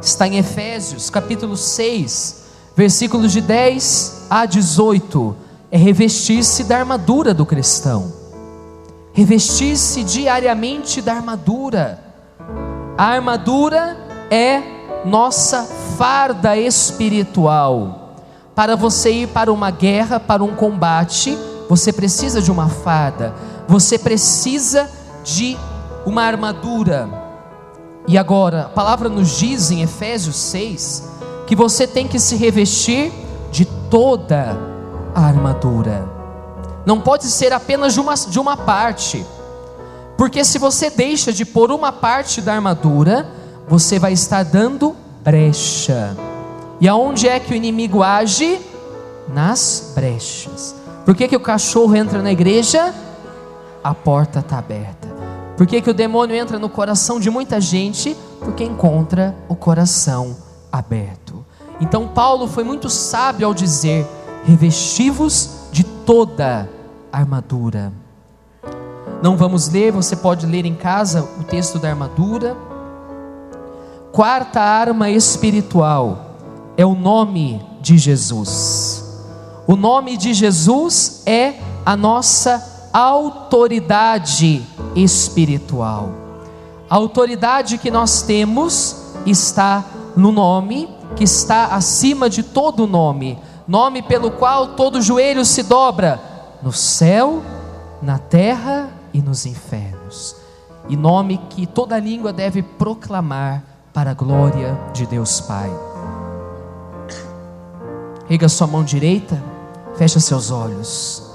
está em Efésios capítulo 6, versículos de 10 a 18. É revestir-se da armadura do cristão. Revestir-se diariamente da armadura. A armadura é nossa farda espiritual. Para você ir para uma guerra, para um combate, você precisa de uma farda. Você precisa de uma armadura. E agora, a palavra nos diz em Efésios 6 que você tem que se revestir de toda a armadura. Não pode ser apenas de uma parte, porque se você deixa de pôr uma parte da armadura, você vai estar dando brecha. E aonde é que o inimigo age? Nas brechas. Por que o cachorro entra na igreja? A porta está aberta. Por que o demônio entra no coração de muita gente? Porque encontra o coração aberto. Então Paulo foi muito sábio ao dizer: revesti-vos de toda a armadura. Não vamos ler, você pode ler em casa o texto da armadura. Quarta arma espiritual é o nome de Jesus. O nome de Jesus é a nossa autoridade espiritual. A autoridade que nós temos está no nome que está acima de todo nome, nome pelo qual todo joelho se dobra, no céu, na terra e nos infernos, e nome que toda língua deve proclamar para a glória de Deus Pai. Erga sua mão direita, fecha seus olhos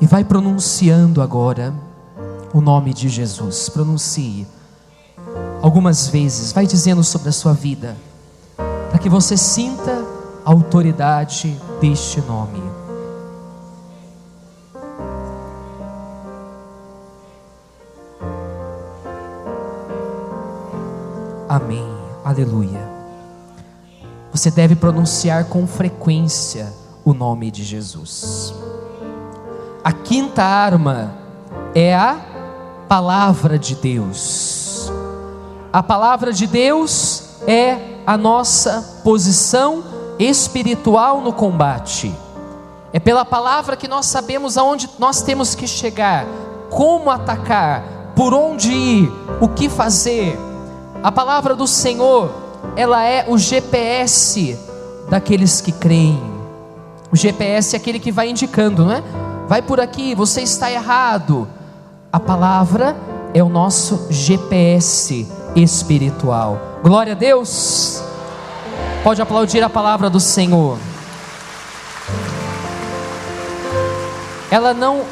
e vai pronunciando agora o nome de Jesus. Pronuncie algumas vezes, vai dizendo sobre a sua vida, para que você sinta a autoridade deste nome. Amém, aleluia. Você deve pronunciar com frequência o nome de Jesus. A quinta arma é a palavra de Deus. A palavra de Deus é a nossa posição espiritual no combate. É pela palavra que nós sabemos aonde nós temos que chegar, como atacar, por onde ir, o que fazer. A palavra do Senhor, ela é o GPS daqueles que creem. O GPS é aquele que vai indicando, não é? Vai por aqui, você está errado. A palavra é o nosso GPS espiritual. Glória a Deus. Pode aplaudir a palavra do Senhor. Ela não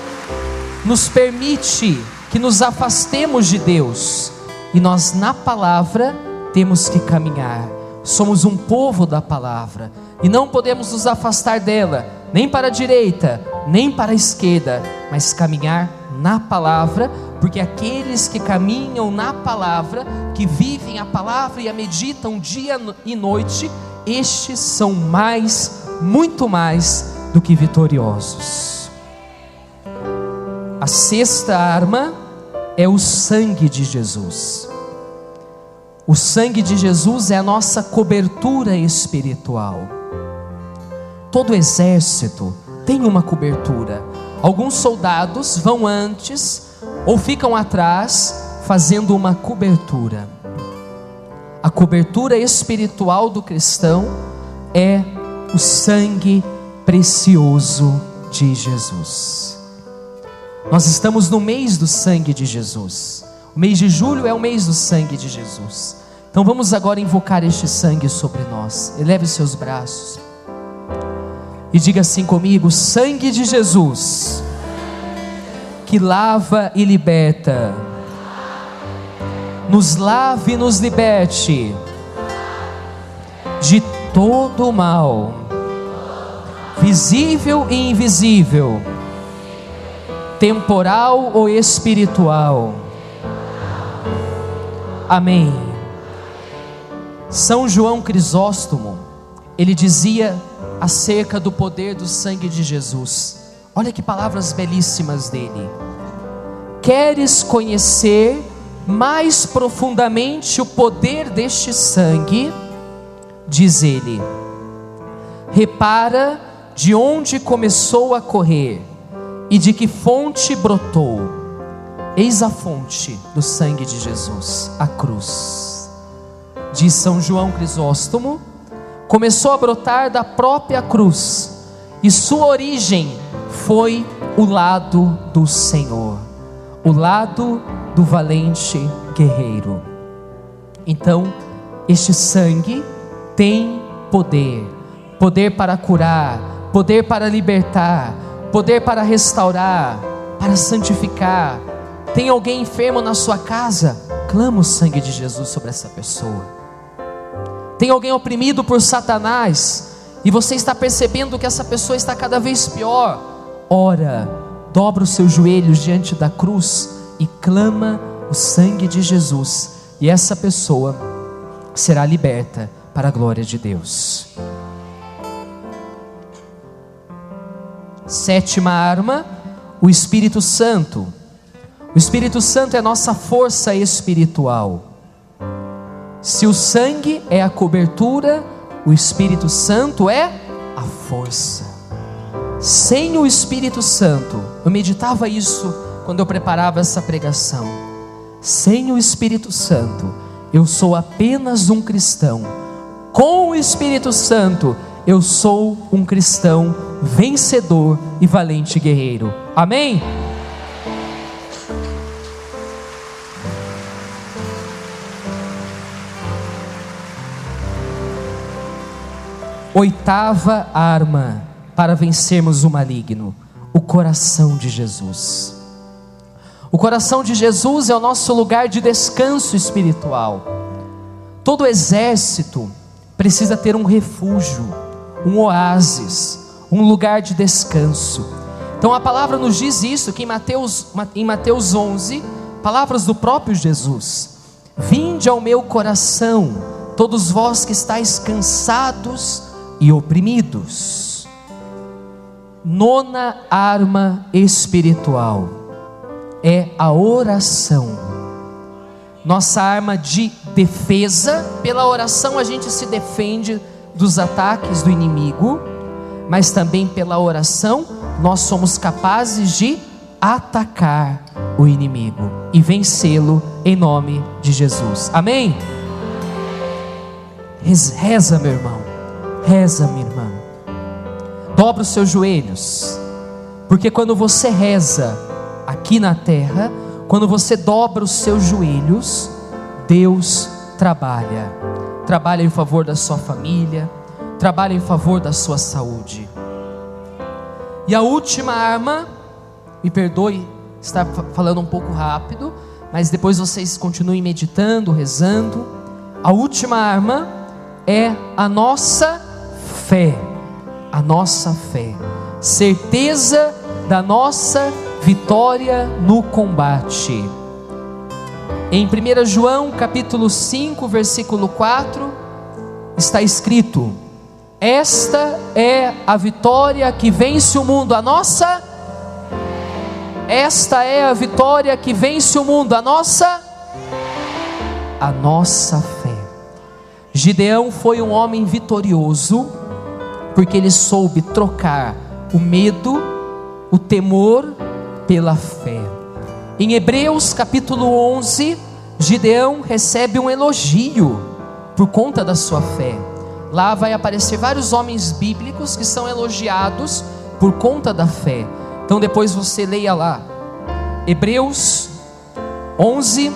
nos permite que nos afastemos de Deus, e nós na palavra temos que caminhar. Somos um povo da palavra e não podemos nos afastar dela, nem para a direita, nem para a esquerda, mas caminhar na palavra, porque aqueles que caminham na palavra, que vivem a palavra e a meditam dia e noite, estes são muito mais do que vitoriosos. A sexta arma é o sangue de Jesus. O sangue de Jesus é a nossa cobertura espiritual. Todo exército tem uma cobertura. Alguns soldados vão antes ou ficam atrás fazendo uma cobertura. A cobertura espiritual do cristão é o sangue precioso de Jesus. Nós estamos no mês do sangue de Jesus. O mês de julho é o mês do sangue de Jesus. Então vamos agora invocar este sangue sobre nós. Eleve os seus braços e diga assim comigo: sangue de Jesus, que lava e liberta, nos lave e nos liberte de todo o mal, visível e invisível, temporal ou espiritual. Amém. São João Crisóstomo, ele dizia acerca do poder do sangue de Jesus. Olha que palavras belíssimas dele. Queres conhecer mais profundamente o poder deste sangue? Diz ele: repara de onde começou a correr e de que fonte brotou. Eis a fonte do sangue de Jesus, a cruz. Diz São João Crisóstomo, começou a brotar da própria cruz, e sua origem foi o lado do Senhor. o lado do valente guerreiro. Então, este sangue tem poder, poder para curar, poder para libertar, poder para restaurar, para santificar. Tem alguém enfermo na sua casa? Clama o sangue de Jesus sobre essa pessoa. Tem alguém oprimido por Satanás e você está percebendo que essa pessoa está cada vez pior? Ora, dobra os seus joelhos diante da cruz e clama o sangue de Jesus, e essa pessoa será liberta para a glória de Deus. Sétima arma, o Espírito Santo. O Espírito Santo é nossa força espiritual. Se o sangue é a cobertura, o Espírito Santo é a força. Sem o Espírito Santo, eu meditava isso quando eu preparava essa pregação. Sem o Espírito Santo, eu sou apenas um cristão. Com o Espírito Santo, eu sou um cristão vencedor e valente guerreiro. Amém? Oitava arma para vencermos o maligno: o coração de Jesus. O coração de Jesus é o nosso lugar de descanso espiritual. Todo exército precisa ter um refúgio, um oásis, um lugar de descanso. Então a palavra nos diz isso, que em Mateus 11, palavras do próprio Jesus: vinde ao meu coração, todos vós que estáis cansados e oprimidos. Nona arma espiritual é a oração. Nossa arma de defesa. Pela oração a gente se defende dos ataques do inimigo, mas também pela oração nós somos capazes de atacar o inimigo e vencê-lo em nome de Jesus. Amém? Reza, meu irmão. Reza, minha irmã. Dobra os seus joelhos, porque quando você reza aqui na terra, quando você dobra os seus joelhos, Deus trabalha em favor da sua família, trabalha em favor da sua saúde. E a última arma, me perdoe estar falando um pouco rápido, mas depois vocês continuem meditando, rezando. A última arma é a nossa fé. A nossa fé, certeza da nossa vitória no combate. Em 1 João capítulo 5 versículo 4 está escrito: esta é a vitória que vence o mundo, esta é a vitória que vence o mundo, a nossa fé. Gideão foi um homem vitorioso, porque ele soube trocar o medo, o temor, pela fé. Em Hebreus capítulo 11, Gideão recebe um elogio por conta da sua fé. Lá vai aparecer vários homens bíblicos que são elogiados por conta da fé. Então depois você leia lá, Hebreus 11,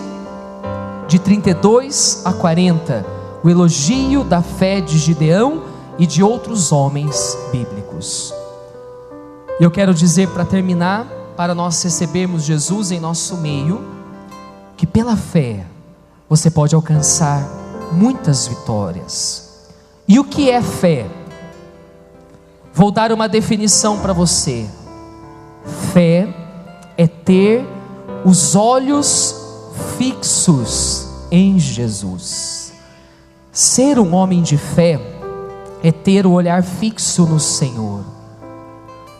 de 32 a 40, o elogio da fé de Gideão e de outros homens bíblicos. E eu quero dizer, para terminar, para nós recebermos Jesus em nosso meio, que pela fé você pode alcançar muitas vitórias. E o que é fé? Vou dar uma definição para você. Fé é ter os olhos fixos em Jesus. Ser um homem de fé é ter o olhar fixo no Senhor.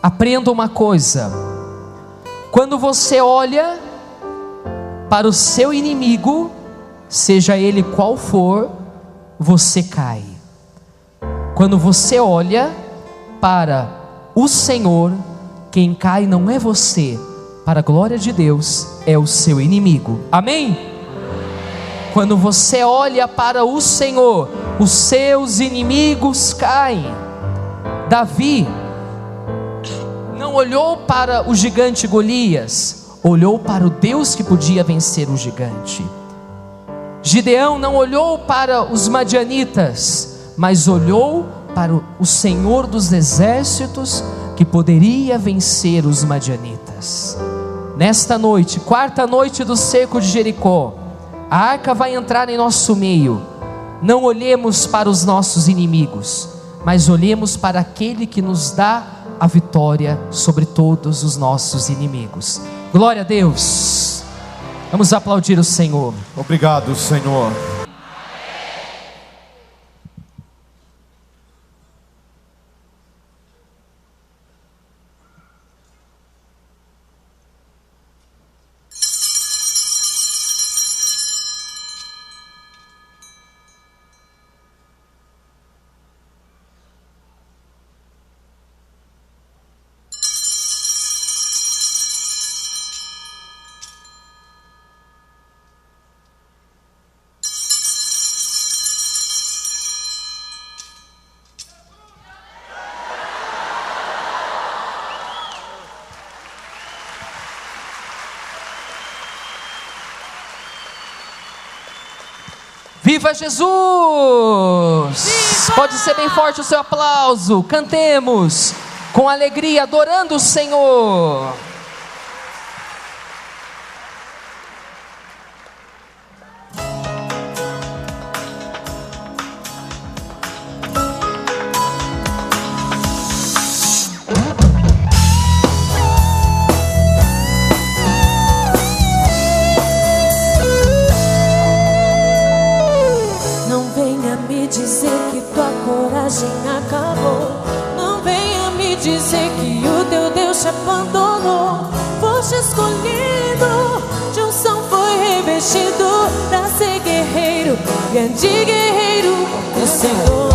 Aprenda uma coisa: quando você olha para o seu inimigo, seja ele qual for, você cai. Quando você olha para o Senhor, quem cai não é você, para a glória de Deus, é o seu inimigo. Amém? Quando você olha para o Senhor, os seus inimigos caem. Davi não olhou para o gigante Golias, olhou para o Deus que podia vencer o gigante. Gideão não olhou para os madianitas, mas olhou para o Senhor dos exércitos, que poderia vencer os madianitas. Nesta noite, quarta noite do cerco de Jericó, a arca vai entrar em nosso meio. Não olhemos para os nossos inimigos, mas olhemos para aquele que nos dá a vitória sobre todos os nossos inimigos. Glória a Deus. Vamos aplaudir o Senhor. Obrigado, Senhor. Viva Jesus! Viva! Pode ser bem forte o seu aplauso. Cantemos com alegria, adorando o Senhor. Acabou. Não venha me dizer que o teu Deus te abandonou. Foste escolhido, de unção foi revestido pra ser guerreiro, grande guerreiro do Senhor.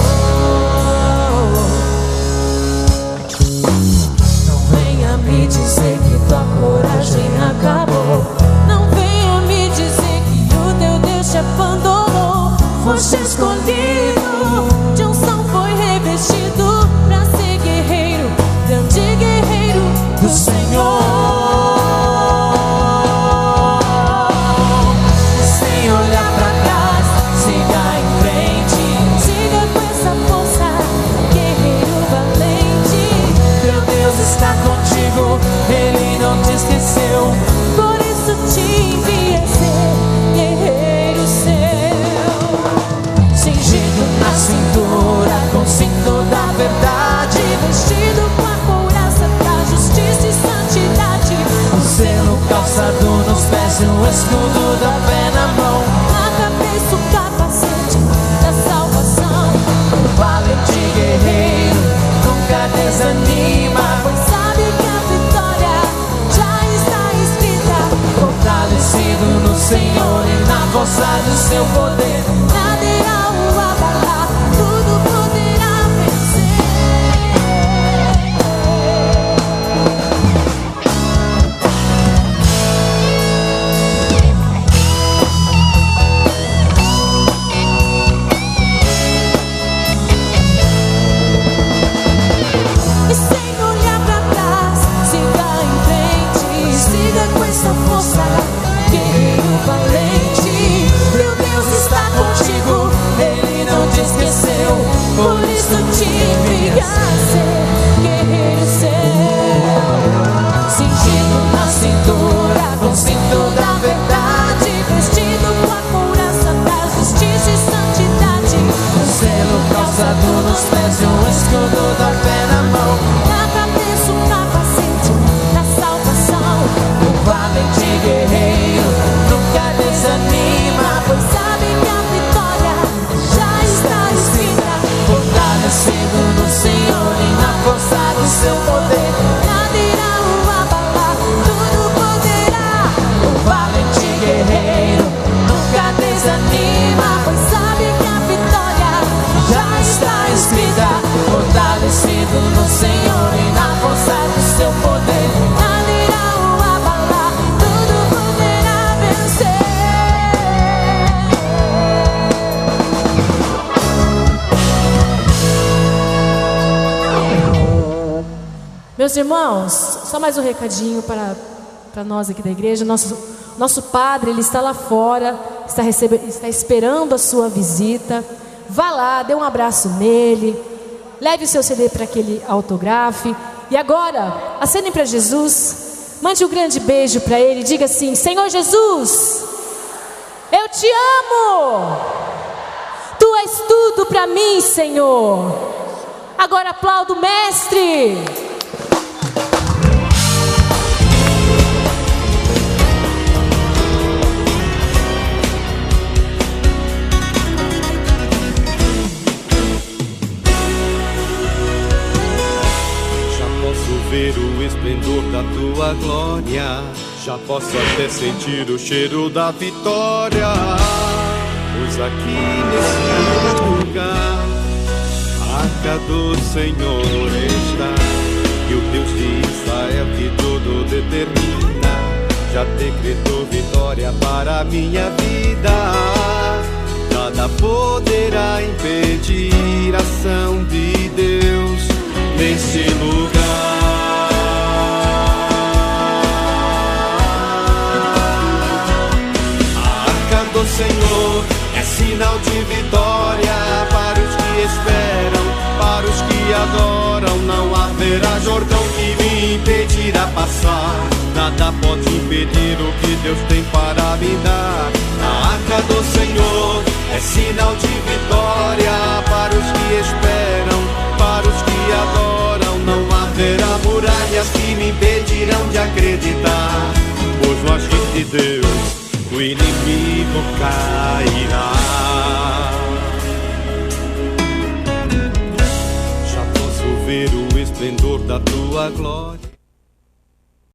Não venha me dizer que tua coragem acabou. Não venha me dizer que o teu Deus te abandonou. Foste escolhido, de unção foi revestido pra ser guerreiro, grande guerreiro do Senhor. Sem olhar pra trás, siga em frente, siga com essa força, guerreiro valente. Teu Deus está contigo, Ele não te esqueceu, por isso te envia ser guerreiro seu. Cingido na cintura com cinto da verdade, vestido com a couraça da justiça e santidade, o selo calçado nos pés e o escudo da fé na mão, na cabeça o capacete da salvação. Um valente guerreiro nunca desanima, pois sabe que a vitória já está escrita. Fortalecido no Senhor e na força do seu poder, nada irá o abalar, tudo poderá vencer. E sem olhar pra trás, siga em frente, siga com essa força, guerreiro valente. Meu Deus está contigo, Ele não te esqueceu, por isso te envia a ser guerreiro seu. Cingido na cintura com cinto da verdade, vestido com a couraça da justiça e santidade, o selo calçado nos pés e o escudo da fé na mão, na cabeça o capacete da salvação. O valente guerreiro nunca desanima, pois sabe que a vitória já está escrita. Fortalecido no Senhor e na força do seu poder, nada irá o abalar, tudo poderá. O valente guerreiro nunca desanima, pois sabe que a vitória já está escrita. Fortalecido no Senhor e na força do seu poder, nada irá o abalar, tudo poderá vencer. Meus irmãos, só mais um recadinho para para nós aqui da igreja. Nosso padre, ele está lá fora, está esperando a sua visita. Vá lá, dê um abraço nele, leve o seu CD para que ele autografe. E agora, acenem para Jesus, mande um grande beijo para ele, diga assim: Senhor Jesus, eu te amo, Tu és tudo para mim, Senhor. Agora aplauda o Mestre. Ver o esplendor da tua glória, já posso até sentir o cheiro da vitória. Pois aqui nesse lugar, a arca do Senhor está, e o Deus de Israel que tudo determina, já decretou vitória para a minha vida. Nada poderá impedir a ação de Deus nesse lugar. O Senhor é sinal de vitória para os que esperam, para os que adoram. Não haverá Jordão que me impedirá passar. Nada pode impedir o que Deus tem para me dar. A arca do Senhor é sinal de vitória para os que esperam, para os que adoram. Não haverá muralhas que me impedirão de acreditar, pois no agir de Deus o inimigo cairá. Já posso ver o esplendor da tua glória.